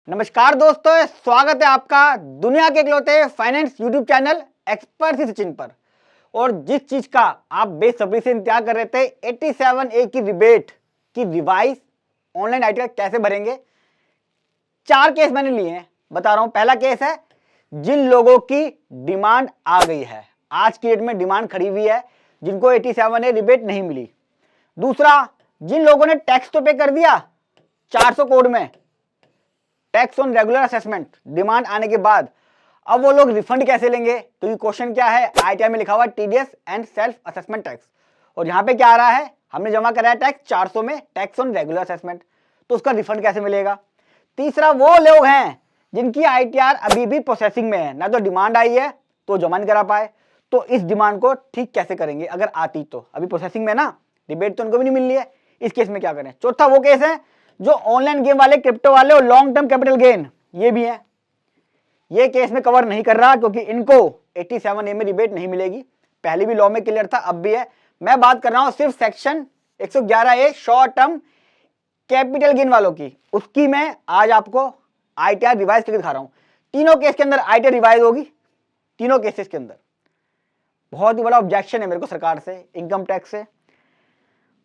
नमस्कार दोस्तों, स्वागत है आपका दुनिया के इकलौते finance YouTube channel expert Sachin पर। और जिस चीज का आप बेसब्री से इंतजार कर रहे थे, 87A की रिबेट की रिवाइज ऑनलाइन आईटी कैसे भरेंगे, 4 केस मैंने लिए हैं। बता रहा हूं, पहला केस है जिन लोगों की डिमांड आ गई है, आज की डेट में डिमांड खड़ी हुई है, जिनको 87A रिबेट नहीं मिली। दूसरा, जिन लोगों ने टैक्स तो पे कर दिया 400 कोड में, tax on regular assessment demand आने के बाद, अब वो लोग रिफंड कैसे लेंगे? क्योंकि क्वेश्चन क्या है, आईटीआर में लिखा हुआ TDS and self assessment tax, और यहां पे क्या आ रहा है, हमने जमा कराया टैक्स 400 में, टैक्स ऑन रेगुलर असेसमेंट, तो उसका रिफंड कैसे मिलेगा? तीसरा, वो लोग हैं जिनकी आईटीआर अभी भी प्रोसेसिंग में है, ना तो डिमांड आई है तो जमा नहीं करा पाए, तो इस डिमांड को ठीक कैसे करेंगे? अगर आती तो, अभी प्रोसेसिंग में ना, रिबेट तो उनको भी नहीं मिल रही है, इस केस में क्या करें? चौथा वो केस है जो ऑनलाइन गेम वाले, क्रिप्टो वाले और लॉन्ग टर्म कैपिटल गेन, ये भी है। ये केस में कवर नहीं कर रहा क्योंकि इनको 87A में रिबेट नहीं मिलेगी, पहले भी लॉ में क्लियर था, अब भी है। मैं बात कर रहा हूं सिर्फ section 111A short term capital gain वालों की, उसकी मैं आज आपको आईटीआर रिवाइज करके दिखा रहा हूं। तीनों केस के अंदर आईटीआर रिवाइज होगी, तीनों केसेस के अंदर। बहुत ही बड़ा ऑब्जेक्शन है मेरे को सरकार से, इनकम टैक्स से।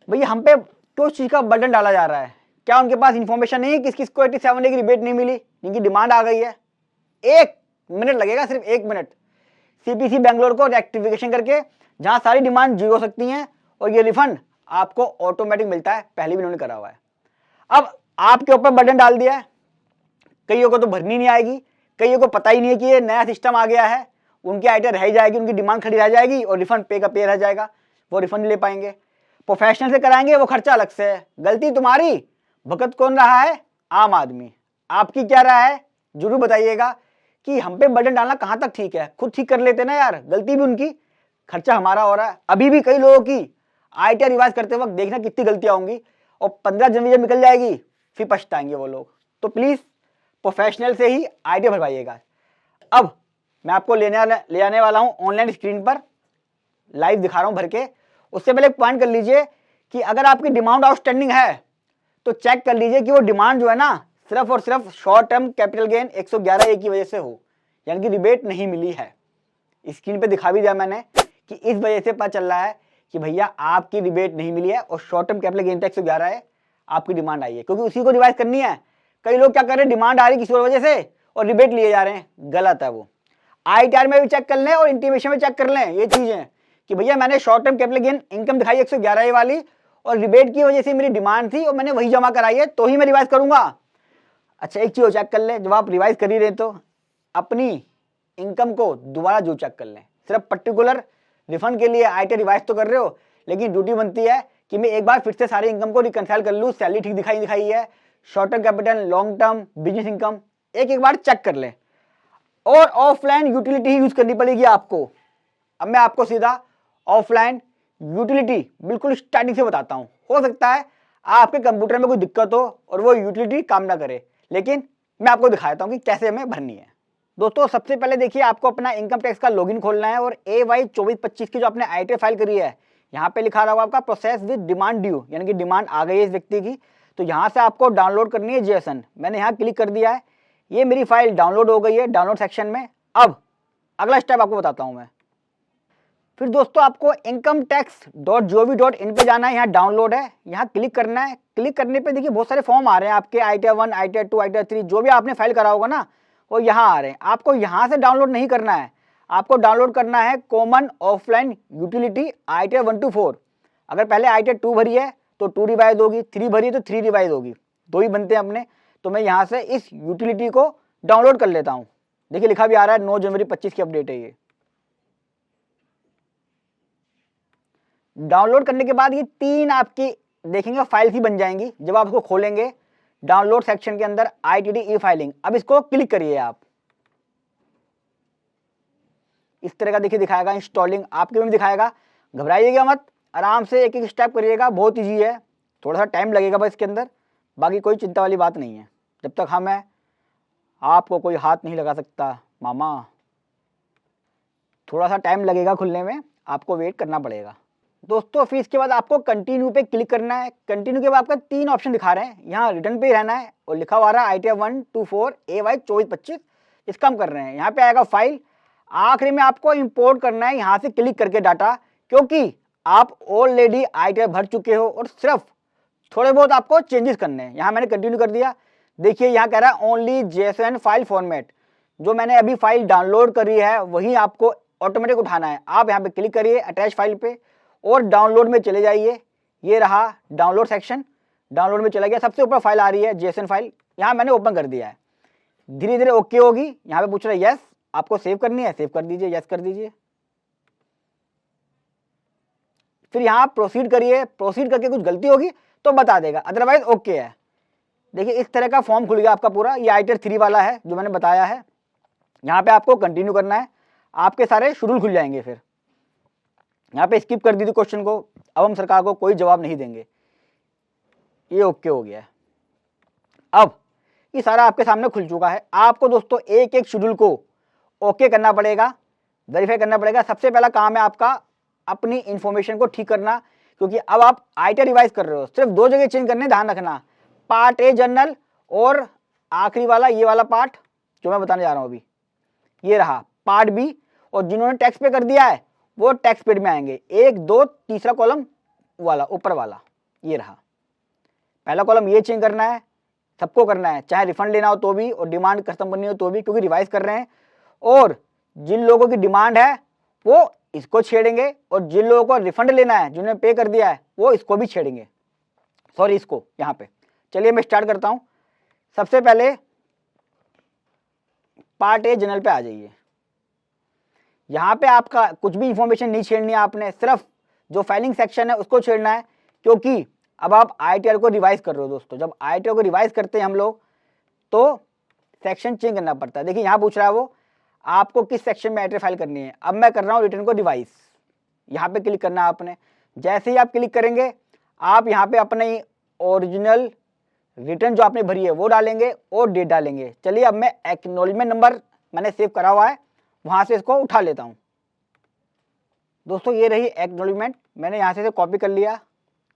भैया हम पे किस चीज का बर्डन डाला जा रहा है? क्या उनके पास इंफॉर्मेशन नहीं है किस किस को 87A की रिबेट नहीं मिली, जिनकी डिमांड आ गई है? 1 मिनट लगेगा, सिर्फ 1 मिनट, सीपीसी बेंगलोर को रेक्टिफिकेशन करके, जहां सारी डिमांड जीरो हो सकती हैं और ये रिफंड आपको ऑटोमेटिक मिलता है, पहले भी उन्होंने करा हुआ है। अब आपके ऊपर बर्डन डाल दिया है, कईयों को तो भरनी नहीं आएगी, कईयों को पता ही नहीं है कि ये नया सिस्टम आ गया है, उनकी आईटीआर रह जाएगी, उनकी डिमांड खड़ी रह जाएगी और रिफंड पे का पे रह जाएगा, वो रिफंड नहीं ले पाएंगे। प्रोफेशनल से कराएंगे, वो खर्चा अलग से है। गलती तुम्हारी, भुगत कौन रहा है? आम आदमी। आपकी क्या राय है, जरूर बताइएगा कि हम पे बर्डन डालना कहां तक ठीक है? खुद ठीक कर लेते ना यार, गलती भी उनकी, खर्चा हमारा हो रहा है। अभी भी कई लोगों की आईटीआर रिवाइज करते वक्त देखना कितनी गलतियां होंगी, और 15 जनवरी जब निकल जाएगी फिर पछताएंगे वो लोग। तो प्लीज प्रोफेशनल से ही आईटीआर भरवाइएगा। अब मैं आपको ले आने वाला हूं ऑनलाइन स्क्रीन पर, लाइव दिखा रहा हूं भर के। उससे पहले एक पॉइंट कर लीजिए कि अगर आपकी डिमांड आउटस्टैंडिंग है तो चेक कर लीजिए कि वो डिमांड जो है ना, सिर्फ और सिर्फ short term capital gain 111A की वजह से हो, यानी कि रिबेट नहीं मिली है। स्क्रीन पे दिखा भी दिया मैंने कि इस वजह से पता चल रहा है कि भैया आपकी रिबेट नहीं मिली है और शॉर्ट टर्म कैपिटल गेन 111 है, आपकी डिमांड आई है, क्योंकि उसी को रिवाइज करनी है। कई लोग क्या कर रहे हैं, डिमांड आ रही किसी और वजह से और रिबेट लिए जा रहे हैं, गलत है वो। आईटीआर में भी चेक कर लें और इंटीमेशन में चेक कर लें ये चीजें कि भैया मैंने short term capital gain income दिखाई 111A वाली, और रिबेट की वजह से मेरी डिमांड थी और मैंने वही जमा कराई है, तो ही मैं रिवाइज करूंगा। अच्छा, एक चीज चेक कर ले, जब आप रिवाइज कर ही रहे तो अपनी इनकम को दोबारा जो चेक कर लें। सिर्फ पर्टिकुलर रिफंड के लिए आईटीआर रिवाइज तो कर रहे हो, लेकिन ड्यूटी बनती है कि मैं एक बार फिर से सारी इनकम को रिकंसाइल कर लूँ, सैलरी ठीक दिखाई है, short term capital, long term, business income, एक बार चेक कर लें। और ऑफलाइन यूटिलिटी ही यूज करनी पड़ेगी आपको। अब मैं आपको सीधा ऑफलाइन यूटिलिटी बिल्कुल स्टार्टिंग से बताता हूं। हो सकता है आपके कंप्यूटर में कोई दिक्कत हो और वो यूटिलिटी काम ना करे, लेकिन मैं आपको दिखाता हूं कि कैसे हमें भरनी है। दोस्तों, सबसे पहले देखिए, आपको अपना इनकम टैक्स का लॉगिन खोलना है और AY 2425 की जो आपने आईटीआर फाइल करी है, यहाँ पे लिखा रहा आपका प्रोसेस विद डिमांड ड्यू, यानी कि डिमांड आ गई है इस व्यक्ति की, तो यहाँ से आपको डाउनलोड करनी है JSON। मैंने यहाँ क्लिक कर दिया है, ये मेरी फाइल डाउनलोड हो गई है डाउनलोड सेक्शन में। अब अगला स्टेप आपको बताता हूं मैं। फिर दोस्तों, आपको incometax.gov.in पे जाना है, यहाँ डाउनलोड है, यहाँ क्लिक करना है। क्लिक करने पे देखिए बहुत सारे फॉर्म आ रहे हैं आपके, आईटीआर 1, आईटीआर 2, आईटीआर 3, जो भी आपने फाइल करा होगा ना, वो यहाँ आ रहे हैं। आपको यहाँ से डाउनलोड नहीं करना है, आपको डाउनलोड करना है common offline utility ITR 1 to 4। अगर पहले आईटीआर 2 भरी है तो 2 रिवाइज होगी, 3 भरी है तो 3 रिवाइज होगी, 2 ही बनते हैं अपने। तो मैं यहाँ से इस यूटिलिटी को डाउनलोड कर लेता हूँ। देखिए लिखा भी आ रहा है 9 जनवरी 25 की अपडेट है ये। डाउनलोड करने के बाद ये 3 आपकी देखेंगे फाइल्स ही बन जाएंगी। जब आप इसको खोलेंगे डाउनलोड सेक्शन के अंदर ITD ई फाइलिंग, अब इसको क्लिक करिए आप, इस तरह का देखिए दिखाएगा इंस्टॉलिंग, आपके में भी दिखाएगा। घबराइएगा मत, आराम से एक एक स्टेप करिएगा, बहुत ईजी है, थोड़ा सा टाइम लगेगा बस इसके अंदर, बाकी कोई चिंता वाली बात नहीं है। जब तक हम हैं आपको कोई हाथ नहीं लगा सकता मामा, थोड़ा सा टाइम लगेगा खुलने में, आपको वेट करना पड़ेगा। दोस्तों फिर इसके बाद आपको कंटिन्यू पे क्लिक करना है। कंटिन्यू के बाद आपका 3 ऑप्शन दिखा रहे हैं, यहाँ रिटर्न पे ही रहना है और लिखा हुआ रहा है ITF 124 AY 2425, इसका हम कर रहे हैं। यहाँ पे आएगा फाइल, आखिरी में आपको इंपोर्ट करना है यहाँ से क्लिक करके डाटा, क्योंकि आप ऑलरेडी ITF भर चुके हो और सिर्फ थोड़े बहुत आपको चेंजेस करने हैं। यहाँ मैंने कंटिन्यू कर दिया। देखिए यहाँ कह रहा है ओनली JSON फाइल फॉर्मेट, जो मैंने अभी फाइल डाउनलोड करी है वही आपको ऑटोमेटिक उठाना है। आप यहाँ पे क्लिक करिए अटैच फाइल पे और डाउनलोड में चले जाइए। ये रहा डाउनलोड सेक्शन, डाउनलोड में चला गया, सबसे ऊपर फाइल आ रही है JSON फाइल, यहाँ मैंने ओपन कर दिया है। धीरे धीरे ओके होगी। यहाँ पे पूछ रहा है यस, आपको सेव करनी है, सेव कर दीजिए, यस कर दीजिए। फिर यहाँ प्रोसीड करिए, प्रोसीड करके कुछ गलती होगी तो बता देगा, अदरवाइज ओके है। देखिए इस तरह का फॉर्म खुल गया आपका पूरा। ये ITF 3 वाला है जो मैंने बताया है। यहाँ पे आपको कंटिन्यू करना है, आपके सारे शेड्यूल खुल जाएंगे। फिर यहाँ पे स्किप कर दी थी क्वेश्चन को, अब हम सरकार को कोई जवाब नहीं देंगे। ये ओके हो गया है। अब ये सारा आपके सामने खुल चुका है। आपको दोस्तों एक एक शेड्यूल को ओके करना पड़ेगा, वेरीफाई करना पड़ेगा। सबसे पहला काम है आपका अपनी इंफॉर्मेशन को ठीक करना, क्योंकि अब आप ITF रिवाइज कर रहे हो। सिर्फ 2 जगह चेंज करने, ध्यान रखना, पार्ट A जनरल और आखिरी वाला ये वाला पार्ट जो मैं बताने जा रहा हूँ अभी, ये रहा पार्ट B। और जिन्होंने टैक्स पे कर दिया है वो टैक्स पेड में आएंगे। 1 2 तीसरा कॉलम वाला ऊपर वाला ये रहा। पहला कॉलम ये चेंज करना है, सबको करना है, चाहे रिफंड लेना हो तो भी और डिमांड कस्टम करनी हो तो भी, क्योंकि रिवाइज कर रहे हैं। और जिन लोगों की डिमांड है वो इसको छेड़ेंगे और जिन लोगों को रिफंड लेना है, जिन्होंने पे कर दिया है, वो इसको भी छेड़ेंगे, सॉरी इसको यहाँ पे। चलिए मैं स्टार्ट करता हूँ। सबसे पहले पार्ट A जनरल पे आ जाइए। यहाँ पे आपका कुछ भी इंफॉर्मेशन नहीं छेड़नी है आपने, सिर्फ जो फाइलिंग सेक्शन है उसको छेड़ना है, क्योंकि अब आप ITR को रिवाइज कर रहे हो दोस्तों। जब ITR को रिवाइज करते हैं हम लोग तो सेक्शन चेंज करना पड़ता है। देखिए यहाँ पूछ रहा है वो आपको किस सेक्शन में ITR फाइल करनी है। अब मैं कर रहा हूँ रिटर्न को रिवाइज, यहाँ पे क्लिक करना है आपने। जैसे ही आप क्लिक करेंगे आप यहाँ पे अपने ओरिजिनल रिटर्न जो आपने भरी है वो डालेंगे और डेट डालेंगे। चलिए अब मैं एक्नॉलेजमेंट नंबर मैंने सेव करा हुआ है, वहां से इसको उठा लेता हूं। दोस्तों ये रही एक्नॉलेजमेंट, मैंने यहाँ से कॉपी कर लिया,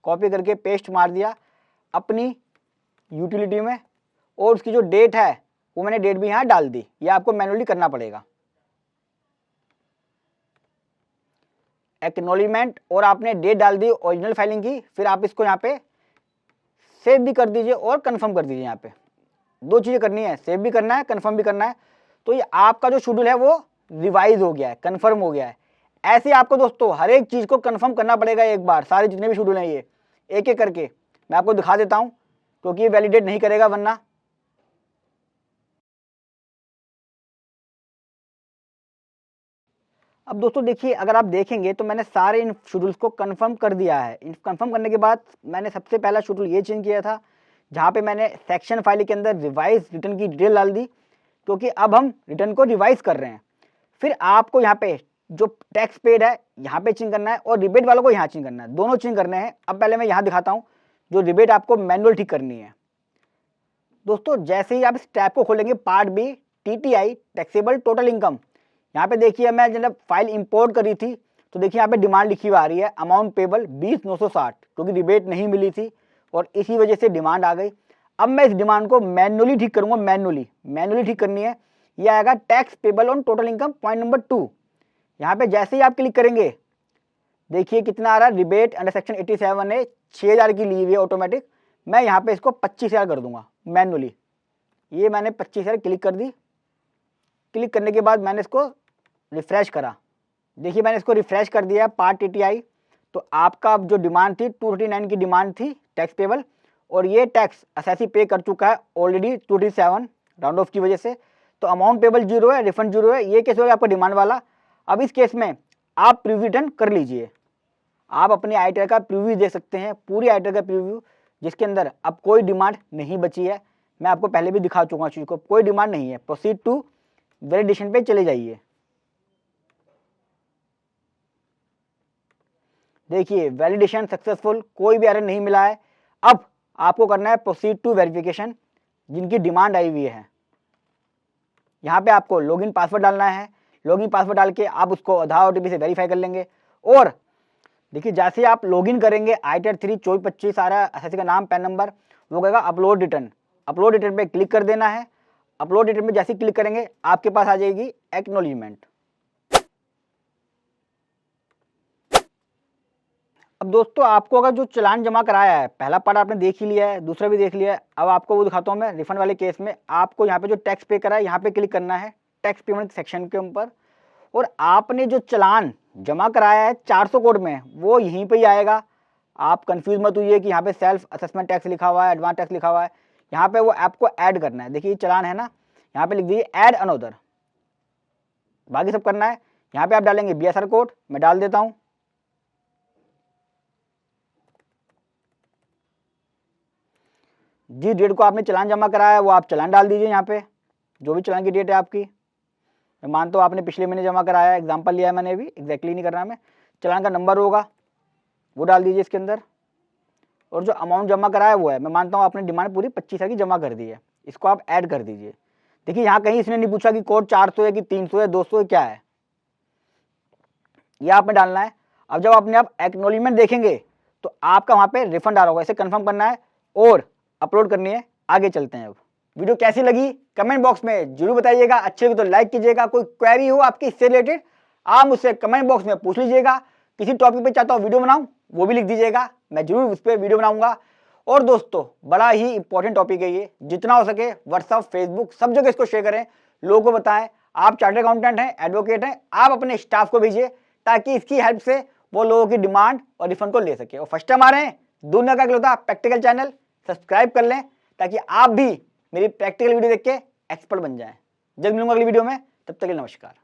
कॉपी करके पेस्ट मार दिया अपनी यूटिलिटी में, और उसकी जो डेट है वो मैंने डेट भी यहाँ डाल दी। ये आपको मैनुअली करना पड़ेगा। एक्नॉलेजमेंट और आपने डेट डाल दी ओरिजिनल फाइलिंग की, फिर आप इसको यहाँ पे सेव भी कर दीजिए और कंफर्म कर दीजिए। यहाँ पे 2 चीजें करनी है, सेव भी करना है, कंफर्म भी करना है। तो ये आपका जो शेड्यूल है वो रिवाइज हो गया है, कंफर्म हो गया है। ऐसे आपको दोस्तों हर एक चीज को कंफर्म करना पड़ेगा एक बार। सारे जितने भी शेड्यूल हैं ये एक एक करके मैं आपको दिखा देता हूं, क्योंकि ये वैलिडेट नहीं करेगा वरना। अब दोस्तों देखिए, अगर आप देखेंगे तो मैंने सारे इन शेड्यूल्स को कंफर्म कर दिया है। इन कंफर्म करने के बाद मैंने सबसे पहला शेड्यूल ये चेंज किया था, जहाँ पे मैंने सेक्शन फाइल के अंदर रिवाइज रिटर्न की डिटेल डाल दी, क्योंकि अब हम रिटर्न को रिवाइज कर रहे हैं। फिर आपको यहाँ पे जो टैक्स पेड है यहाँ पे चेंज करना है और रिबेट वालों को यहाँ चेंज करना है, दोनों चेंज करने हैं। अब पहले मैं यहाँ दिखाता हूँ जो रिबेट आपको मैनुअल ठीक करनी है। दोस्तों जैसे ही आप इस टैब को खोलेंगे, part B TTI taxable total income, यहाँ पे देखिए मैं जब फाइल इंपोर्ट करी थी तो देखिए यहाँ पे डिमांड लिखी हुई आ रही है, अमाउंट पेबल 20,960, क्योंकि रिबेट नहीं मिली थी और इसी वजह से डिमांड आ गई। अब मैं इस डिमांड को मैनुअली ठीक करूंगा, मैनुअली ठीक करनी है। ये आएगा tax payable on total income point number 2। यहाँ पे जैसे ही आप क्लिक करेंगे देखिए कितना आ रहा है, रिबेट अंडर सेक्शन 87 है, 6,000 की ली हुई है ऑटोमेटिक। मैं यहाँ पे इसको 25,000 कर दूंगा मैनुअली। ये मैंने 25,000 क्लिक कर दी। क्लिक करने के बाद मैंने इसको रिफ्रेश करा। देखिए मैंने इसको रिफ्रेश कर दिया पार्ट TTI। तो आपका जो डिमांड थी 239 की डिमांड थी टैक्स पेबल, और ये टैक्स असेसी पे कर चुका है ऑलरेडी 237 राउंड ऑफ की वजह से। तो अमाउंट पेबल 0 है, रिफंड 0 है। ये केस हो गया आपका डिमांड वाला। अब इस केस में आप प्रीव्यू रिटर्न कर लीजिए। आप अपने ITR का प्रीव्यू देख सकते हैं, पूरी ITR का प्रीव्यू, जिसके अंदर अब कोई डिमांड नहीं बची है। मैं आपको पहले भी दिखा चुका हूँ चीज को, कोई डिमांड नहीं है। प्रोसीड टू वैलिडेशन पे चले जाइए। देखिए वैलिडेशन सक्सेसफुल, कोई भी एरर नहीं मिला है। अब आपको करना है प्रोसीड टू वेरिफिकेशन, जिनकी डिमांड आई हुई है। यहाँ पे आपको लॉगिन पासवर्ड डालना है। लॉगिन पासवर्ड डाल के आप उसको आधार OTP से वेरीफाई कर लेंगे। और देखिए जैसे ही आप लॉगिन करेंगे ITR3 2425 सारा एसएससी का नाम, पैन नंबर, वो कहेगा अपलोड रिटर्न। अपलोड रिटर्न पे क्लिक कर देना है। अपलोड रिटर्न पे जैसे ही क्लिक करेंगे आपके पास आ जाएगी एक्नॉलेजमेंट। अब दोस्तों आपको अगर जो चालान जमा कराया है, पहला पार्ट आपने देख ही लिया है, दूसरा भी देख लिया है, अब आपको वो दिखाता हूँ मैं। रिफंड वाले केस में आपको यहाँ पे जो टैक्स पे करा है यहाँ पे क्लिक करना है, टैक्स पेमेंट सेक्शन के ऊपर, और आपने जो चालान जमा कराया है 400 कोड में वो यहीं पे ही आएगा। आप कंफ्यूज मत हुइए कि यहाँ पे सेल्फ असेसमेंट टैक्स लिखा हुआ है, एडवांस टैक्स लिखा हुआ है। यहाँ पे वो आपको ऐड करना है। देखिए ये चालान है ना, यहाँ पे लिख दीजिए ऐड अनदर, बाकी सब करना है। यहाँ पे आप डालेंगे BSR कोड, मैं डाल देता हूँ। जिस डेट को आपने चालान जमा कराया है वो आप चालान डाल दीजिए यहाँ पे, जो भी चालान की डेट है आपकी। मैं मानता हूँ आपने पिछले महीने जमा कराया है, एग्जाम्पल लिया है मैंने, भी एग्जैक्टली नहीं कर रहा मैं। चालान का नंबर होगा वो डाल दीजिए इसके अंदर, और जो अमाउंट जमा कराया है वो है, मैं मानता हूँ आपने डिमांड पूरी 25,000 की जमा कर दी है, इसको आप ऐड कर दीजिए। देखिए यहाँ कहीं इसने नहीं पूछा कि कोड 400 है कि 300 है 200 है क्या है, ये आपने डालना है। अब जब अपने आप एक्नॉलेजमेंट देखेंगे तो आपका वहाँ पे रिफंड आ रहा होगा, इसे कंफर्म करना है और अपलोड करनी है। आगे चलते हैं। अब वीडियो कैसी लगी कमेंट बॉक्स में जरूर बताइएगा, अच्छी लगी तो लाइक कीजिएगा। कोई क्वेरी हो आपकी इससे रिलेटेड आप मुझसे कमेंट बॉक्स में पूछ लीजिएगा। किसी टॉपिक पे चाहता हूँ वीडियो बनाऊं वो भी लिख दीजिएगा, मैं जरूर उस पर वीडियो बनाऊंगा। और दोस्तों बड़ा ही इंपॉर्टेंट टॉपिक है ये, जितना हो सके व्हाट्सअप फेसबुक सब जगह इसको शेयर करें, लोगों को बताएं। आप चार्टर्ड अकाउंटेंट हैं, एडवोकेट हैं, आप अपने स्टाफ को भेजिए ताकि इसकी हेल्प से वो लोगों की डिमांड और रिफंड को ले सके। और फर्स्ट टाइम आ रहे हैं दुनिया का इकलौता प्रैक्टिकल चैनल, सब्सक्राइब कर लें ताकि आप भी मेरी प्रैक्टिकल वीडियो देख के एक्सपर्ट बन जाएं। जल्द मिलूंगा अगली वीडियो में, तब तक के लिए नमस्कार।